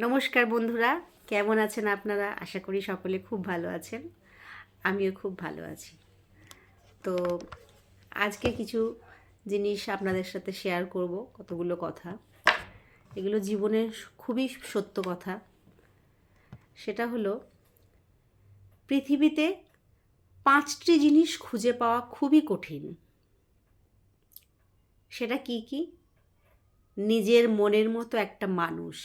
নমস্কার বন্ধুরা, কেমন আছেন আপনারা? আশা করি সকলে খুব ভালো আছেন। আমিও খুব ভালো আছি। তো আজকে কিছু জিনিস আপনাদের সাথে শেয়ার করব, কতগুলো কথা। এগুলো জীবনের খুবই সত্য কথা। সেটা হলো, পৃথিবীতে 5টি জিনিস খুঁজে পাওয়া খুবই কঠিন। সেটা কি কি? নিজের মনের মতো একটা মানুষ,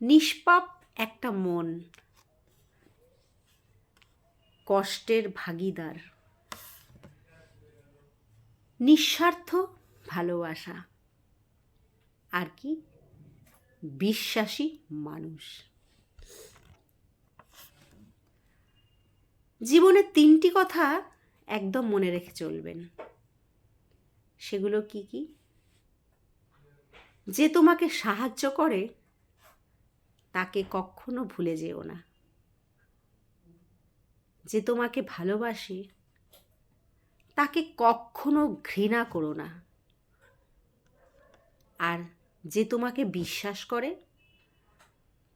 নিষ্পাপ একটা মন, কষ্টের ভাগীদার, নিঃস্বার্থ ভালোবাসা, আর কি? বিশ্বাসী মানুষ। জীবনে 3টি কথা একদম মনে রেখে চলবেন। সেগুলো কি কি? যে তোমাকে সাহায্য করে তাকে কখনো ভুলে যেও না। যে তোমাকে ভালোবাসে তাকে কখনো ঘৃণা করো না। আর যে তোমাকে বিশ্বাস করে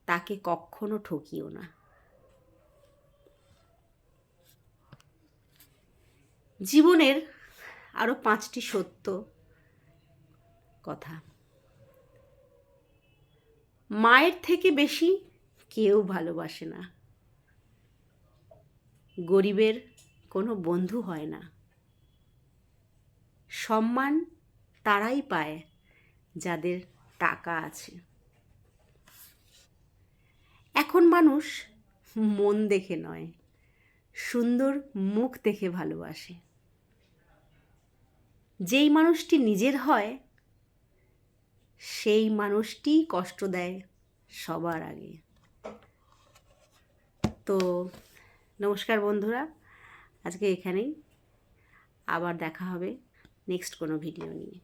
তাকে কখনো ঠকিও না। জীবনের আরও 5টি সত্য কথা। মায়ের থেকে বেশি কেউ ভালোবাসে না। গরিবের কোনো বন্ধু হয় না। সম্মান তারাই পায় যাদের টাকা আছে। এখন মানুষ মন দেখে নয়, সুন্দর মুখ দেখে ভালোবাসে। যেই মানুষটি নিজের হয় সেই মানুষটিই কষ্ট দেয় সবার আগে। তো নমস্কার বন্ধুরা, আজকে এখানেই। আবার দেখা হবে নেক্সট কোনো ভিডিও নিয়ে।